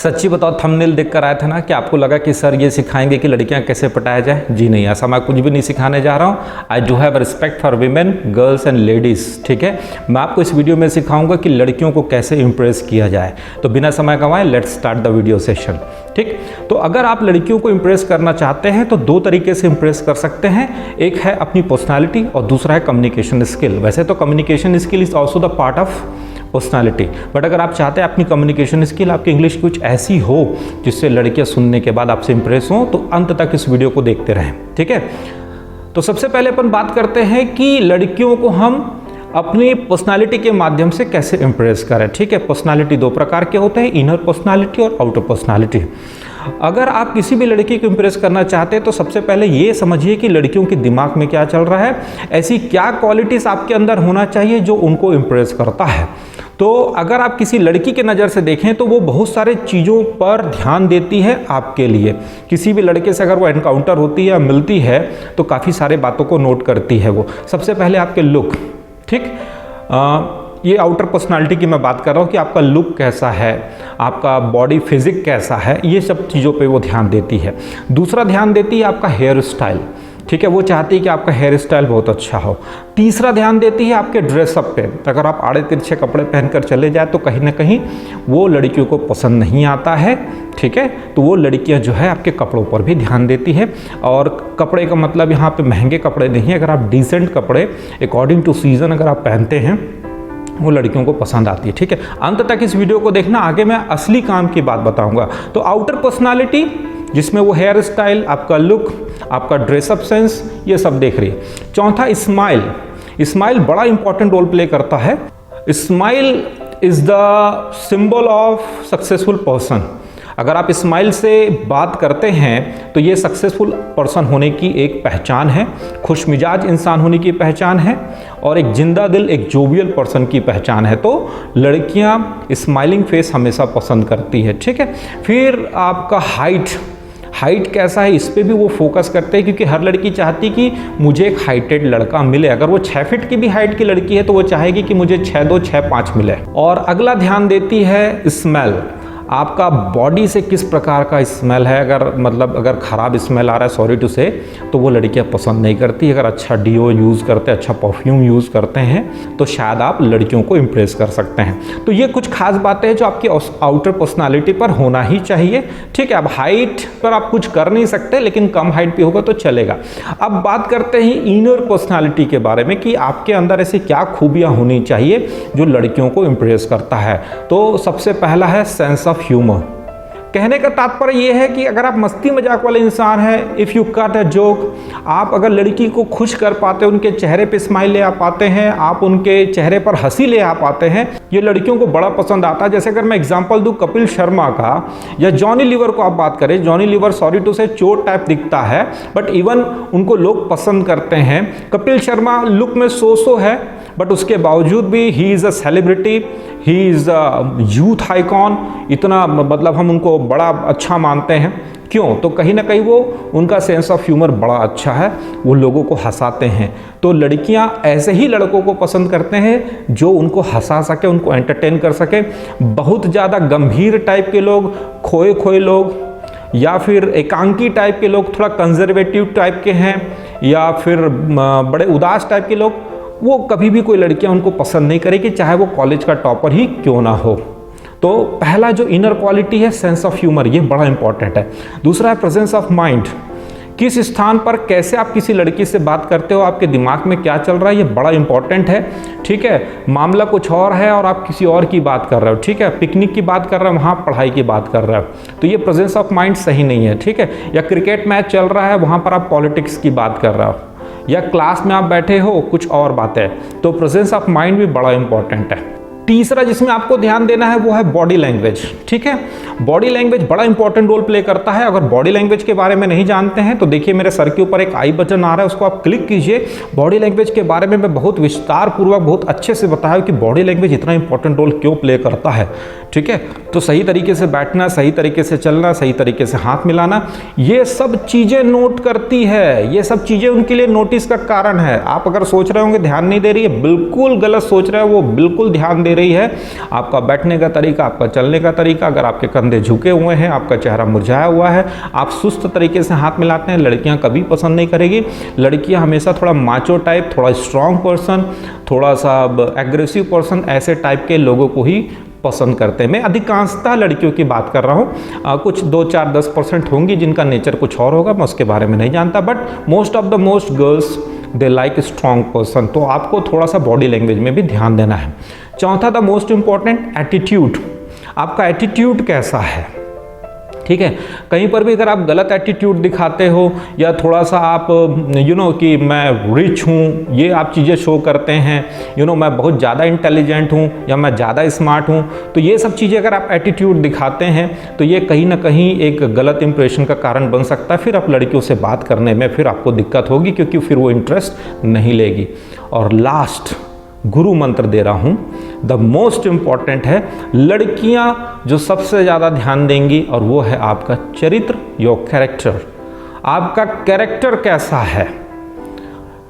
सच्ची बताओ, थंबनेल देख कर आए थे ना कि आपको लगा कि सर ये सिखाएंगे कि लड़कियां कैसे पटाया जाए। जी नहीं, ऐसा मैं कुछ भी नहीं सिखाने जा रहा हूँ। I do have respect for women, girls and ladies. ठीक है, मैं आपको इस वीडियो में सिखाऊंगा कि लड़कियों को कैसे इंप्रेस किया जाए। तो बिना समय गंवाए let's start the video session. ठीक, तो अगर आप लड़कियों को इंप्रेस करना चाहते हैं तो दो तरीके से इंप्रेस कर सकते हैं। एक है अपनी पर्सनालिटी और दूसरा है कम्युनिकेशन स्किल। वैसे तो communication skill is also the part of personality, but अगर आप चाहते हैं अपनी कम्युनिकेशन स्किल, आपकी इंग्लिश कुछ ऐसी हो जिससे लड़कियां सुनने के बाद आपसे इंप्रेस हों, तो अंत तक इस वीडियो को देखते रहें। ठीक है, तो सबसे पहले अपन बात करते हैं कि लड़कियों को हम अपनी पर्सनालिटी के माध्यम से कैसे इंप्रेस करें। ठीक है, पर्सनालिटी दो प्रकार के होते हैं, इनर पर्सनालिटी और आउटर पर्सनालिटी। अगर आप किसी भी लड़की को इंप्रेस करना चाहते हैं तो सबसे पहले ये समझिए कि लड़कियों के दिमाग में क्या चल रहा है, ऐसी क्या क्वालिटीज़ आपके अंदर होना चाहिए जो उनको इंप्रेस करता है। तो अगर आप किसी लड़की के नज़र से देखें तो वो बहुत सारे चीज़ों पर ध्यान देती है आपके लिए। किसी भी लड़के से अगर वो एनकाउंटर होती है या मिलती है तो काफ़ी सारे बातों को नोट करती है वो। सबसे पहले आपके लुक। ठीक, ये आउटर पर्सनालिटी की मैं बात कर रहा हूँ कि आपका लुक कैसा है, आपका बॉडी फिजिक कैसा है, ये सब चीज़ों पे वो ध्यान देती है। दूसरा ध्यान देती है आपका हेयर स्टाइल। ठीक है, वो चाहती है कि आपका हेयर स्टाइल बहुत अच्छा हो। तीसरा ध्यान देती है आपके ड्रेसअप पे। अगर आप आड़े तिरछे कपड़े पहनकर चले जाए तो कहीं ना कहीं वो लड़कियों को पसंद नहीं आता है। ठीक है, तो वो लड़कियां जो है आपके कपड़ों पर भी ध्यान देती है। और कपड़े का मतलब यहाँ पे महंगे कपड़े नहीं है, अगर आप डिसेंट कपड़े अकॉर्डिंग टू सीजन अगर आप पहनते हैं वो लड़कियों को पसंद आती है। ठीक है, अंत तक इस वीडियो को देखना, आगे मैं असली काम की बात बताऊंगा। तो आउटर पर्सनालिटी जिसमें वो हेयर स्टाइल, आपका लुक, आपका ड्रेसअप सेंस, ये सब देख रही है। चौथा स्माइल। स्माइल बड़ा इंपॉर्टेंट रोल प्ले करता है। Smile is the symbol of successful person. अगर आप स्माइल से बात करते हैं तो ये सक्सेसफुल पर्सन होने की एक पहचान है, खुश मिजाज इंसान होने की पहचान है और एक जिंदा दिल, एक जोवियल पर्सन की पहचान है। तो लड़कियां स्माइलिंग फेस हमेशा पसंद करती है। ठीक है, फिर आपका हाइट कैसा है, इस पे भी वो फोकस करते हैं क्योंकि हर लड़की चाहती कि मुझे एक हाइटेड लड़का मिले। अगर वो 6 फीट की भी हाइट की लड़की है तो वो चाहेगी कि मुझे 6'2", 6'5" मिले। और अगला ध्यान देती है स्मेल। आपका बॉडी से किस प्रकार का स्मेल है। अगर ख़राब स्मेल आ रहा है, सॉरी टू से, तो वो लड़कियां पसंद नहीं करती। अगर अच्छा डीओ यूज़ करते हैं, अच्छा परफ्यूम यूज़ करते हैं तो शायद आप लड़कियों को इम्प्रेस कर सकते हैं। तो ये कुछ खास बातें हैं जो आपकी आउटर पर्सनालिटी पर होना ही चाहिए। ठीक है, अब हाइट पर आप कुछ कर नहीं सकते, लेकिन कम हाइट भी होगा तो चलेगा। अब बात करते हैं इनर पर्सनालिटी के बारे में कि आपके अंदर ऐसी क्या खूबियाँ होनी चाहिए जो लड़कियों को इम्प्रेस करता है। तो सबसे पहला है सेंस ह्यूमर। कहने का तात्पर्य यह है कि अगर आप मस्ती मजाक वाले इंसान हैं, if you cut a joke, आप अगर लड़की को खुश कर पाते हैं, उनके चेहरे पे स्माइल ले आ पाते हैं, आप उनके चेहरे पर हंसी ले आ पाते हैं, ये लड़कियों को बड़ा पसंद आता है। जैसे अगर मैं एग्जांपल दूं कपिल शर्मा का या जॉनी लीवर को आप बात करें, जॉनी लीवर सॉरी टू से चोट टाइप दिखता है बट इवन उनको लोग पसंद करते हैं। कपिल शर्मा लुक में सो है बट उसके बावजूद भी he is a celebrity, he is a youth icon. इतना मतलब हम उनको बड़ा अच्छा मानते हैं। क्यों? तो कहीं ना कहीं वो उनका सेंस ऑफ ह्यूमर बड़ा अच्छा है, वो लोगों को हंसाते हैं। तो लड़कियां ऐसे ही लड़कों को पसंद करते हैं जो उनको हंसा सके, उनको एंटरटेन कर सके। बहुत ज़्यादा गंभीर टाइप के लोग, खोए लोग या फिर एकांकी टाइप के लोग, थोड़ा कंजर्वेटिव टाइप के हैं या फिर बड़े उदास टाइप के लोग, वो कभी भी कोई लड़कियां उनको पसंद नहीं करेगी, चाहे वो कॉलेज का टॉपर ही क्यों ना हो। तो पहला जो इनर क्वालिटी है सेंस ऑफ ह्यूमर, ये बड़ा इंपॉर्टेंट है। दूसरा है प्रेजेंस ऑफ माइंड। किस स्थान पर कैसे आप किसी लड़की से बात करते हो, आपके दिमाग में क्या चल रहा है, ये बड़ा इंपॉर्टेंट है। ठीक है, मामला कुछ और है और आप किसी और की बात कर रहे हो। ठीक है, पिकनिक की बात कर रहे हो, वहाँ पढ़ाई की बात कर रहे हो, तो ये प्रेजेंस ऑफ माइंड सही नहीं है। ठीक है, या क्रिकेट मैच चल रहा है, वहाँ पर आप पॉलिटिक्स की बात कर रहे हो, या क्लास में आप बैठे हो कुछ और बातें। तो प्रेजेंस ऑफ माइंड भी बड़ा इंपॉर्टेंट है। तीसरा जिसमें आपको ध्यान देना है वो है बॉडी लैंग्वेज। ठीक है, बॉडी लैंग्वेज बड़ा इंपॉर्टेंट रोल प्ले करता है। अगर बॉडी लैंग्वेज के बारे में नहीं जानते हैं तो देखिए मेरे सर के ऊपर एक आई बटन आ रहा है, उसको आप क्लिक कीजिए। बॉडी लैंग्वेज के बारे में मैं बहुत विस्तार पूर्वक बहुत अच्छे से बताया कि बॉडी लैंग्वेज इतना इंपॉर्टेंट रोल क्यों प्ले करता है। ठीक है, तो सही तरीके से बैठना, सही तरीके से चलना, सही तरीके से हाथ मिलाना, ये सब चीज़ें नोट करती है। ये सब चीज़ें उनके लिए नोटिस का कारण है। आप अगर सोच रहे होंगे ध्यान नहीं दे रही है, बिल्कुल गलत सोच रहे हो, वो बिल्कुल ध्यान दे रही है। आपका बैठने का तरीका, आपका चलने का तरीका, अगर आपके कंधे झुके हुए हैं, आपका चेहरा मुरझाया हुआ है, आप सुस्त तरीके से हाथ मिलाते हैं, लड़कियां कभी पसंद नहीं करेगी। लड़कियां हमेशा थोड़ा माचो टाइप, थोड़ा स्ट्रांग पर्सन, थोड़ा सा एग्रेसिव पर्सन, ऐसे टाइप के लोगों को ही पसंद करते हैं। मैं अधिकांशतः लड़कियों की बात कर रहा हूँ, कुछ 2, 4, 10% होंगी जिनका नेचर कुछ और होगा, मैं उसके बारे में नहीं जानता, but most of the most girls they like strong person. तो आपको थोड़ा सा बॉडी लैंग्वेज में भी ध्यान देना है। चौथा, द मोस्ट इंपॉर्टेंट, एटीट्यूड। आपका एटीट्यूड कैसा है, ठीक है। कहीं पर भी अगर आप गलत एटीट्यूड दिखाते हो या थोड़ा सा आप कि मैं रिच हूँ, ये आप चीज़ें शो करते हैं, मैं बहुत ज़्यादा इंटेलिजेंट हूँ या मैं ज़्यादा स्मार्ट हूँ, तो ये सब चीज़ें अगर आप एटीट्यूड दिखाते हैं तो ये कहीं ना कहीं एक गलत इंप्रेशन का कारण बन सकता है। फिर आप लड़कियों से बात करने में फिर आपको दिक्कत होगी, क्योंकि फिर वो इंटरेस्ट नहीं लेगी। और लास्ट गुरु मंत्र दे रहा हूं, द मोस्ट इंपॉर्टेंट है, लड़कियां जो सबसे ज़्यादा ध्यान देंगी और वो है आपका चरित्र, योर कैरेक्टर। आपका कैरेक्टर कैसा है।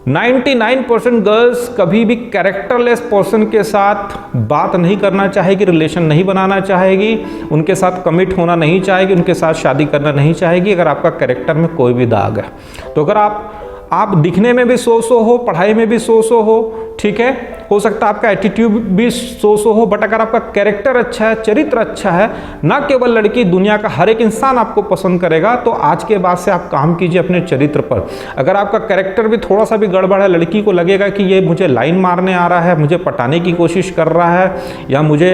99% गर्ल्स कभी भी कैरेक्टरलेस पर्सन के साथ बात नहीं करना चाहेगी, रिलेशन नहीं बनाना चाहेगी, उनके साथ कमिट होना नहीं चाहेगी, उनके साथ शादी करना नहीं चाहेगी अगर आपका कैरेक्टर में कोई भी दाग है। तो अगर आप दिखने में भी सो हो, पढ़ाई में भी सो हो, ठीक है, हो सकता है आपका एटीट्यूड भी सो हो, बट अगर आपका कैरेक्टर अच्छा है, चरित्र अच्छा है, ना केवल लड़की, दुनिया का हर एक इंसान आपको पसंद करेगा। तो आज के बाद से आप काम कीजिए अपने चरित्र पर। अगर आपका कैरेक्टर भी थोड़ा सा भी गड़बड़ है, लड़की को लगेगा कि ये मुझे लाइन मारने आ रहा है, मुझे पटाने की कोशिश कर रहा है या मुझे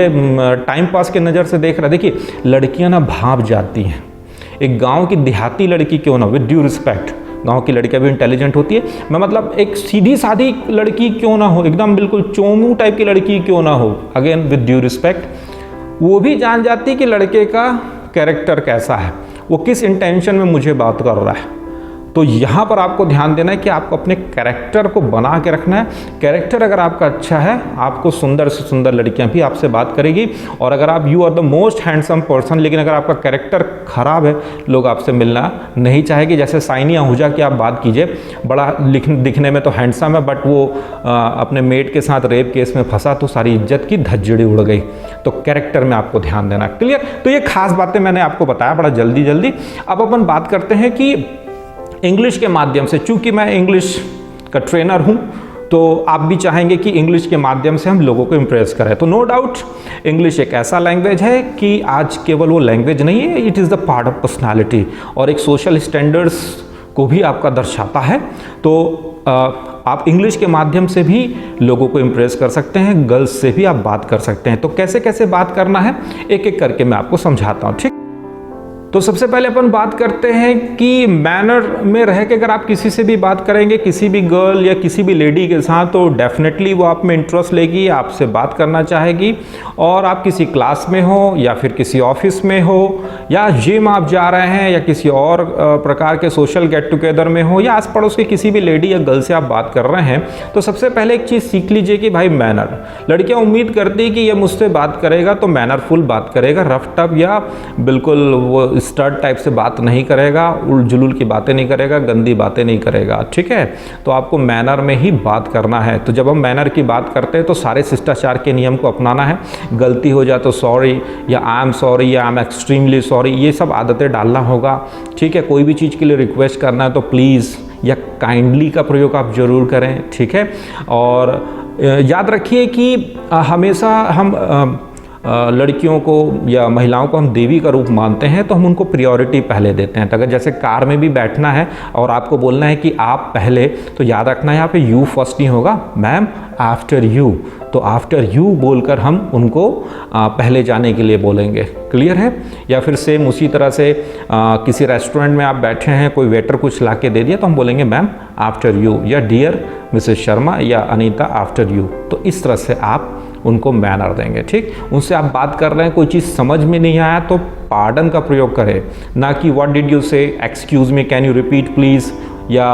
टाइम पास की नज़र से देख रहा है। देखिए, लड़कियाँ ना भाप जाती हैं। एक गाँव की देहाती लड़की क्यों ना, विद ड्यू रिस्पेक्ट, गांव की लड़कियां भी इंटेलिजेंट होती है, मैं मतलब एक सीधी सादी लड़की क्यों ना हो, एकदम बिल्कुल चोमू टाइप की लड़की क्यों ना हो, अगेन विद ड्यू रिस्पेक्ट, वो भी जान जाती कि लड़के का कैरेक्टर कैसा है, वो किस इंटेंशन में मुझे बात कर रहा है। तो यहाँ पर आपको ध्यान देना है कि आपको अपने कैरेक्टर को बना के रखना है। कैरेक्टर अगर आपका अच्छा है, आपको सुंदर से सुंदर लड़कियां भी आपसे बात करेगी। और अगर आप you are the most handsome person, लेकिन अगर आपका कैरेक्टर खराब है, लोग आपसे मिलना नहीं चाहेंगे। जैसे साइनिया आहूजा की आप बात कीजिए, बड़ा दिखने में तो हैंडसम है, बट वो अपने मेट के साथ रेप केस में फंसा तो सारी इज्जत की धज्जड़ी उड़ गई। तो कैरेक्टर में आपको ध्यान देना। क्लियर? तो ये खास बातें मैंने आपको बताया बड़ा जल्दी। अब अपन बात करते हैं कि इंग्लिश के माध्यम से, चूंकि मैं इंग्लिश का ट्रेनर हूं, तो आप भी चाहेंगे कि इंग्लिश के माध्यम से हम लोगों को इम्प्रेस करें। तो नो डाउट इंग्लिश एक ऐसा लैंग्वेज है कि आज केवल वो लैंग्वेज नहीं है, it is the part of personality और एक सोशल स्टैंडर्ड्स को भी आपका दर्शाता है। तो आप इंग्लिश के माध्यम से भी लोगों को इम्प्रेस कर सकते हैं, गर्ल्स से भी आप बात कर सकते हैं। तो कैसे कैसे बात करना है, एक एक करके मैं आपको समझाता हूँ, ठीक। तो सबसे पहले अपन बात करते हैं कि मैनर में रह के अगर आप किसी से भी बात करेंगे, किसी भी गर्ल या किसी भी लेडी के साथ, तो डेफिनेटली वो आप में इंटरेस्ट लेगी, आपसे बात करना चाहेगी। और आप किसी क्लास में हो या फिर किसी ऑफिस में हो या जिम आप जा रहे हैं या किसी और प्रकार के सोशल गेट टुगेदर में हो या आस पड़ोस के किसी भी लेडी या गर्ल से आप बात कर रहे हैं, तो सबसे पहले एक चीज़ सीख लीजिए कि भाई मैनर। लड़कियाँ उम्मीद करती कि ये मुझसे बात करेगा तो मैनरफुल बात करेगा, रफ टफ या बिल्कुल वो स्टर्ड टाइप से बात नहीं करेगा, उल जुलूल की बातें नहीं करेगा, गंदी बातें नहीं करेगा, ठीक है। तो आपको मैनर में ही बात करना है। तो जब हम मैनर की बात करते हैं तो सारे शिष्टाचार के नियम को अपनाना है। गलती हो जाए तो सॉरी या आई एम सॉरी या आई एम एक्सट्रीमली सॉरी, ये सब आदतें डालना होगा, ठीक है। कोई भी चीज़ के लिए रिक्वेस्ट करना है तो प्लीज़ या काइंडली का प्रयोग आप जरूर करें, ठीक है। और याद रखिए कि हमेशा हम लड़कियों को या महिलाओं को हम देवी का रूप मानते हैं, तो हम उनको प्रायोरिटी पहले देते हैं। तो अगर जैसे कार में भी बैठना है और आपको बोलना है कि आप पहले, तो याद रखना है यहाँ पे यू फर्स्ट नहीं होगा, मैम आफ्टर यू। तो आफ्टर यू बोलकर हम उनको पहले जाने के लिए बोलेंगे। क्लियर है? या फिर सेम उसी तरह से किसी रेस्टोरेंट में आप बैठे हैं, कोई वेटर कुछ ला के दे दिया तो हम बोलेंगे मैम आफ्टर यू, या डियर मिसेस शर्मा या अनीता आफ्टर यू। तो इस तरह से आप उनको मैनर देंगे, ठीक। उनसे आप बात कर रहे हैं, कोई चीज़ समझ में नहीं आया तो पार्डन का प्रयोग करें, ना कि व्हाट डिड यू से, excuse me, can you repeat please, या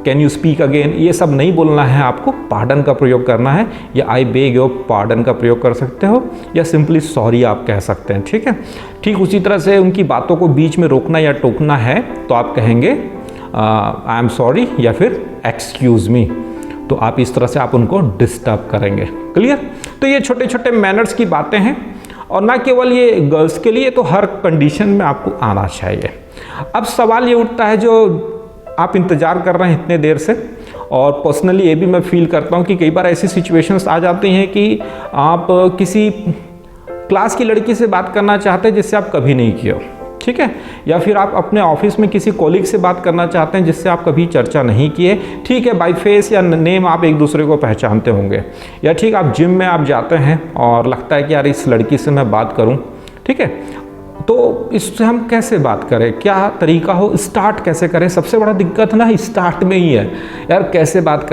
कैन यू स्पीक अगेन, ये सब नहीं बोलना है आपको, पार्डन का प्रयोग करना है। या आई बेग योर पार्डन का प्रयोग कर सकते हो, या सिंपली सॉरी आप कह सकते हैं, ठीक है। ठीक उसी तरह से उनकी बातों को बीच में रोकना या टोकना है तो आप कहेंगे आई एम सॉरी या फिर एक्सक्यूज़ मी। तो आप इस तरह से आप उनको डिस्टर्ब करेंगे। क्लियर? तो ये छोटे छोटे मैनर्स की बातें हैं, और ना केवल ये गर्ल्स के लिए, तो हर कंडीशन में आपको आना चाहिए। अब सवाल ये उठता है, जो आप इंतज़ार कर रहे हैं इतने देर से, और पर्सनली ये भी मैं फील करता हूँ कि कई बार ऐसी सिचुएशंस आ जाती हैं कि आप किसी क्लास की लड़की से बात करना चाहते हैं जिससे आप कभी नहीं किए हो, ठीक है, या फिर आप अपने ऑफिस में किसी कॉलीग से बात करना चाहते हैं जिससे आप कभी चर्चा नहीं किए, ठीक है, बाय फेस या नेम आप एक दूसरे को पहचानते होंगे, या ठीक आप जिम में आप जाते हैं और लगता है कि यार इस लड़की से मैं बात करूं, ठीक है, तो इससे हम कैसे बात करें, क्या तरीका हो, स्टार्ट कैसे करें। सबसे बड़ा दिक्कत ना स्टार्ट में ही है यार, कैसे बात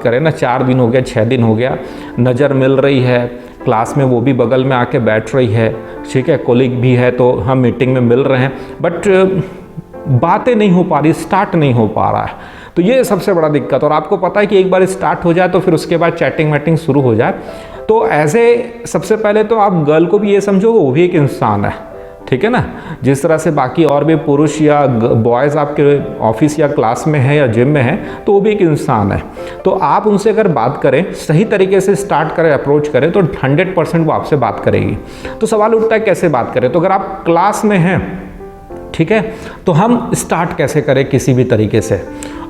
करें ना। 4 दिन हो गया, 6 दिन हो गया, नज़र मिल रही है, क्लास में वो भी बगल में आके बैठ रही है, ठीक है, कोलीग भी है, तो हम मीटिंग में मिल रहे हैं, बट बातें नहीं हो पा रही, स्टार्ट नहीं हो पा रहा है। तो ये सबसे बड़ा दिक्कत। और आपको पता है कि एक बार स्टार्ट हो जाए तो फिर उसके बाद चैटिंग वैटिंग शुरू हो जाए, तो ऐसे सबसे पहले तो आप गर्ल को भी ये समझो वो भी एक इंसान है, ठीक है ना। जिस तरह से बाकी और भी पुरुष या बॉयज़ आपके ऑफिस या क्लास में है या जिम में है, तो वो भी एक इंसान है। तो आप उनसे अगर बात करें, सही तरीके से स्टार्ट करें, अप्रोच करें, तो 100% वो आपसे बात करेगी। तो सवाल उठता है कैसे बात करें। तो अगर आप क्लास में हैं, ठीक है, तो हम स्टार्ट कैसे करें किसी भी तरीके से,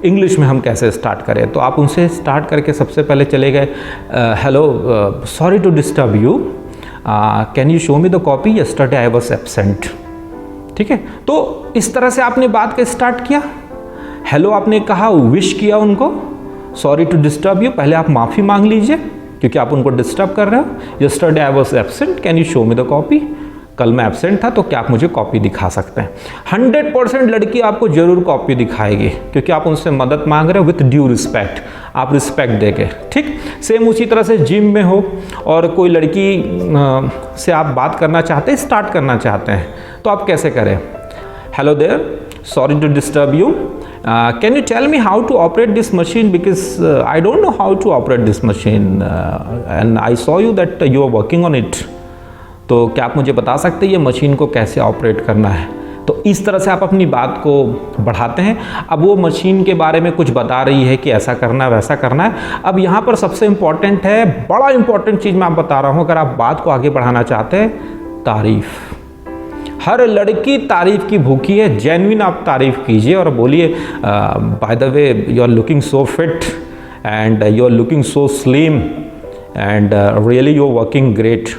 इंग्लिश में हम कैसे स्टार्ट करें। तो आप उनसे स्टार्ट करके सबसे पहले चले गए, hello, sorry to disturb you, can you show me the copy, yesterday I was absent, ठीक है। तो इस तरह से आपने बात का स्टार्ट किया, हेलो आपने कहा, विश किया उनको, सॉरी टू डिस्टर्ब यू, पहले आप माफ़ी मांग लीजिए क्योंकि आप उनको डिस्टर्ब कर रहे हो। Yesterday I was absent, can you show me the copy, कल मैं एब्सेंट था तो क्या आप मुझे कॉपी दिखा सकते हैं। 100% लड़की आपको जरूर कॉपी दिखाएगी क्योंकि आप उनसे मदद मांग रहे हो विथ ड्यू रिस्पेक्ट, आप रिस्पेक्ट देके, ठीक। सेम उसी तरह से जिम में हो और कोई लड़की से आप बात करना चाहते हैं, स्टार्ट करना चाहते हैं, तो आप कैसे करें। Hello there, sorry to disturb you, can you tell me how to operate this machine, because I don't know how to operate this machine and I saw you that you are working on it. तो क्या आप मुझे बता सकते हैं ये machine को कैसे ऑपरेट करना है। तो इस तरह से आप अपनी बात को बढ़ाते हैं। अब वो मशीन के बारे में कुछ बता रही है कि ऐसा करना है वैसा करना है। अब यहाँ पर सबसे इम्पॉर्टेंट है, बड़ा इम्पॉर्टेंट चीज़ मैं आप बता रहा हूँ, अगर आप बात को आगे बढ़ाना चाहते हैं, तारीफ। हर लड़की तारीफ की भूखी है, जेन्युइन आप तारीफ कीजिए और बोलिए, by the way you are looking so fit and you are looking so slim and really you are working great.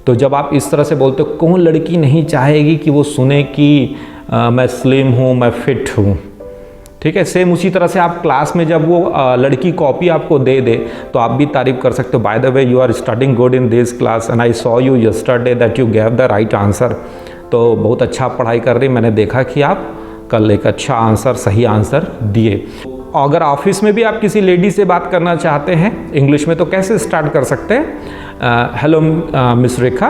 तो जब आप इस तरह से बोलते हो, कौन लड़की नहीं चाहेगी कि वो सुने कि मैं स्लिम हूँ, मैं फिट हूँ, ठीक है। सेम उसी तरह से आप क्लास में जब वो लड़की कॉपी आपको दे दे तो आप भी तारीफ कर सकते हो, by the way you are studying good in this class and I saw you yesterday that you gave the right answer. तो बहुत अच्छा पढ़ाई कर रही, मैंने देखा कि आप कल एक अच्छा आंसर, सही आंसर दिए। अगर ऑफिस में भी आप किसी लेडी से बात करना चाहते हैं इंग्लिश में, तो कैसे स्टार्ट कर सकते हैं। Hello miss Rekha,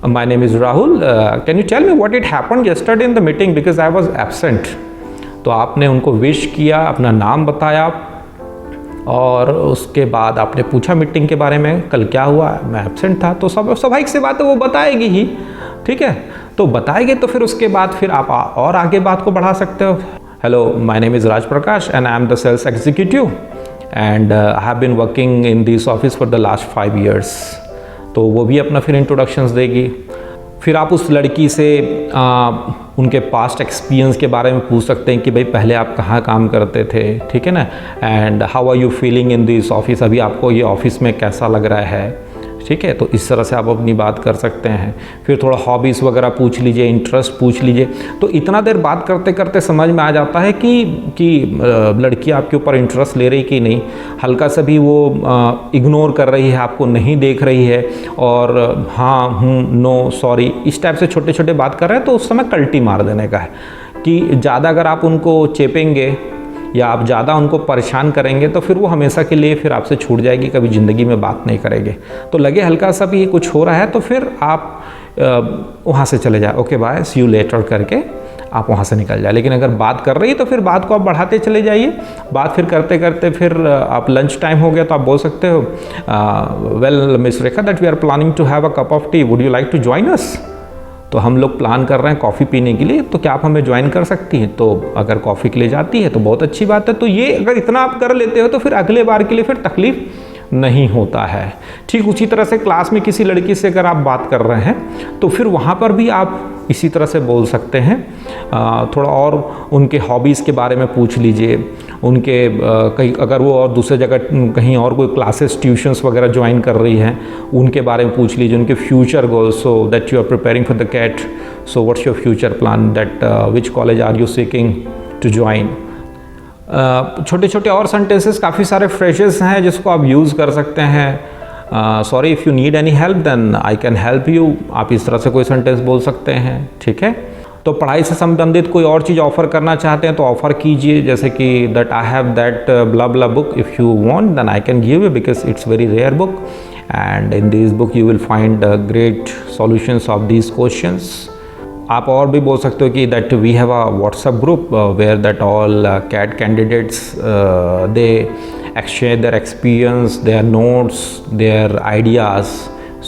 my name is Rahul, can you tell me what it happened yesterday in the meeting because I was absent. तो आपने उनको विश किया, अपना नाम बताया और उसके बाद आपने पूछा मीटिंग के बारे में, कल क्या हुआ, मैं एब्सेंट था। तो स्वाभाविक सी बात है, वो बताएगी ही, ठीक है। तो बताएगी तो फिर उसके बाद फिर आप और आगे बात को बढ़ा सकते हो। Hello, my name is Raj Prakash and I am the sales executive and I have been working in this office for the last 5 years। तो वो भी अपना फिर इंट्रोडक्शंस देगी। फिर आप उस लड़की से उनके पास्ट एक्सपीरियंस के बारे में पूछ सकते हैं कि भाई पहले आप कहाँ काम करते थे, ठीक है ना, and how are you feeling in this office, अभी आपको ये ऑफिस में कैसा लग रहा है, ठीक है। तो इस तरह से आप अपनी बात कर सकते हैं। फिर थोड़ा हॉबीज़ वगैरह पूछ लीजिए, इंटरेस्ट पूछ लीजिए। तो इतना देर बात करते करते समझ में आ जाता है कि लड़की आपके ऊपर इंटरेस्ट ले रही कि नहीं। हल्का सा भी वो इग्नोर कर रही है, आपको नहीं देख रही है और हाँ हूँ नो सॉरी इस टाइप से छोटे छोटे बात कर रहे हैं, तो उस समय कल्टी मार देने का है कि ज़्यादा अगर आप उनको चेपेंगे या आप ज़्यादा उनको परेशान करेंगे तो फिर वो हमेशा के लिए फिर आपसे छूट जाएगी, कभी ज़िंदगी में बात नहीं करेंगे। तो लगे हल्का सा भी कुछ हो रहा है तो फिर आप वहाँ से चले जाए, okay bye see you later करके आप वहाँ से निकल जाए। लेकिन अगर बात कर रही है तो फिर बात को आप बढ़ाते चले जाइए। बात फिर करते करते फिर आप लंच टाइम हो गया तो आप बोल सकते हो, well miss Rekha that we are planning to have a cup of tea, would you like to join us. तो हम लोग प्लान कर रहे हैं कॉफ़ी पीने के लिए, तो क्या आप हमें ज्वाइन कर सकती हैं? तो अगर कॉफ़ी के लिए जाती है तो बहुत अच्छी बात है। तो ये अगर इतना आप कर लेते हो तो फिर अगले बार के लिए फिर तकलीफ नहीं होता है। ठीक उसी तरह से क्लास में किसी लड़की से अगर आप बात कर रहे हैं तो फिर वहाँ पर भी आप इसी तरह से बोल सकते हैं। थोड़ा और उनके हॉबीज़ के बारे में पूछ लीजिए, उनके कहीं अगर वो और दूसरे जगह कहीं और कोई क्लासेस ट्यूशन्स वगैरह ज्वाइन कर रही हैं उनके बारे में पूछ लीजिए, उनके future goals, so that you are preparing for the CAT, so what's your future plan, that which college are you seeking to join. छोटे छोटे और सेंटेंसेस काफ़ी सारे फ्रेजेस हैं जिसको आप यूज़ कर सकते हैं। Sorry if you need any help then I can help you, आप इस तरह से कोई सेंटेंस बोल सकते हैं। ठीक है, तो पढ़ाई से संबंधित कोई और चीज़ ऑफ़र करना चाहते हैं तो ऑफ़र कीजिए, जैसे कि that I have that blah blah book, if you want then I can give you because it's very rare book and in this book you will find great solutions of these questions. आप और भी बोल सकते हो कि that we have a WhatsApp group where that all CAT candidates they exchange their experience, their notes, their ideas.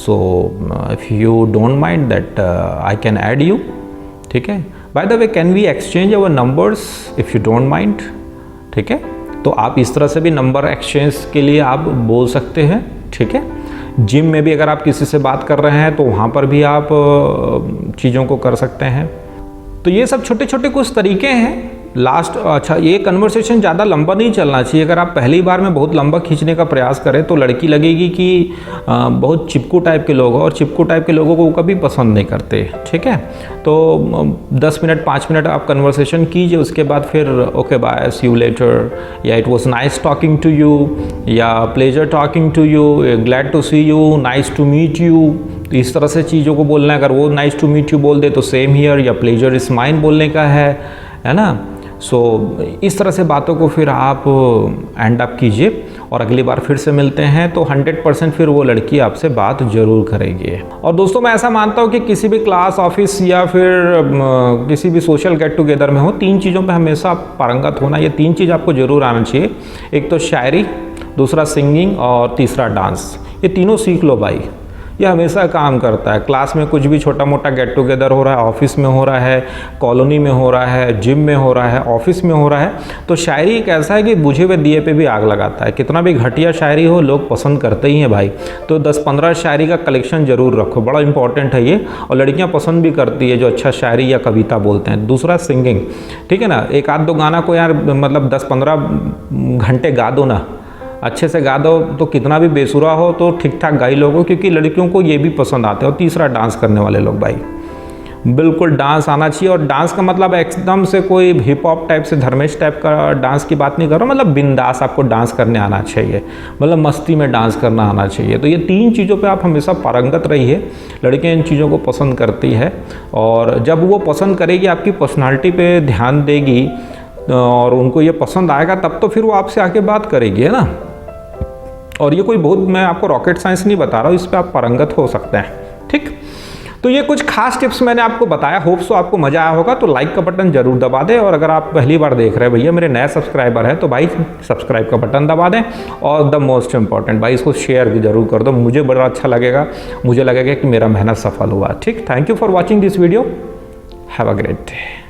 So if you don't mind that I can add you. ठीक है, by the way can we exchange our numbers if you don't mind? ठीक है, तो आप इस तरह से भी नंबर एक्सचेंज के लिए आप बोल सकते हैं। ठीक है, जिम में भी अगर आप किसी से बात कर रहे हैं तो वहाँ पर भी आप चीज़ों को कर सकते हैं। तो ये सब छोटे छोटे कुछ तरीके हैं। लास्ट अच्छा, ये कन्वर्सेशन ज़्यादा लंबा नहीं चलना चाहिए। अगर आप पहली बार में बहुत लंबा खींचने का प्रयास करें तो लड़की लगेगी कि बहुत चिपकू टाइप के लोग हैं, और चिपकू टाइप के लोगों को कभी पसंद नहीं करते। ठीक है, तो 10 मिनट 5 मिनट आप कन्वर्सेशन कीजिए, उसके बाद फिर okay bye, see you later, या it was nice talking to you, या pleasure talking to you, glad to see you, nice to meet you. इस तरह से चीज़ों को बोलना है। अगर वो नाइस टू मीट यू बोल दे तो सेम हियर, या प्लेजर इज माइन बोलने का है ना। सो इस तरह से बातों को फिर आप एंड अप कीजिए, और अगली बार फिर से मिलते हैं तो 100% फिर वो लड़की आपसे बात जरूर करेगी। और दोस्तों मैं ऐसा मानता हूँ कि किसी भी क्लास, ऑफिस या फिर किसी भी सोशल गेट टुगेदर में हो, 3 चीज़ों पे हमेशा पारंगत होना। ये 3 चीज़ आपको जरूर आना चाहिए। एक तो शायरी, दूसरा सिंगिंग और तीसरा डांस। ये तीनों सीख लो भाई, ये हमेशा काम करता है। क्लास में कुछ भी छोटा मोटा गेट टुगेदर हो रहा है, ऑफिस में हो रहा है, कॉलोनी में हो रहा है, जिम में हो रहा है, ऑफिस में हो रहा है, तो शायरी एक ऐसा है कि बुझे हुए दिए पे भी आग लगाता है। कितना भी घटिया शायरी हो लोग पसंद करते ही हैं भाई। तो 10-15 शायरी का कलेक्शन ज़रूर रखो, बड़ा इंपॉर्टेंट है ये, और लड़कियाँ पसंद भी करती है जो अच्छा शायरी या कविता बोलते हैं। दूसरा सिंगिंग, ठीक है ना, एक आध दो गाना को यार मतलब 10-15 घंटे गा दो ना, अच्छे से गा दो, तो कितना भी बेसुरा हो तो ठीक ठाक गा ही लोगों, क्योंकि लड़कियों को ये भी पसंद आते हैं। और तीसरा डांस करने वाले लोग भाई, बिल्कुल डांस आना चाहिए। और डांस का मतलब एकदम से कोई हिप हॉप टाइप से धर्मेश टाइप का डांस की बात नहीं कर रहा, मतलब बिंदास आपको डांस करने आना चाहिए, मतलब मस्ती में डांस करना आना चाहिए। तो ये 3 चीज़ों पे आप हमेशा पारंगत रहिए। लड़कियाँ इन चीज़ों को पसंद करती है, और जब वो पसंद करेगी, आपकी पर्सनालिटी पे ध्यान देगी और उनको ये पसंद आएगा, तब तो फिर वो आपसे आके बात करेगी, है ना। और ये कोई बहुत, मैं आपको रॉकेट साइंस नहीं बता रहा हूँ, इस पर आप पारंगत हो सकते हैं। ठीक, तो ये कुछ खास टिप्स मैंने आपको बताया। होप सो आपको मज़ा आया होगा। तो लाइक का बटन जरूर दबा दें, और अगर आप पहली बार देख रहे हैं भैया, मेरे नए सब्सक्राइबर हैं, तो भाई सब्सक्राइब का बटन दबा दें, और द मोस्ट इंपॉर्टेंट भाई इसको शेयर भी जरूर कर दो, मुझे बड़ा अच्छा लगेगा, मुझे लगेगा कि मेरा मेहनत सफल हुआ। ठीक, thank you for watching this video, have a great day.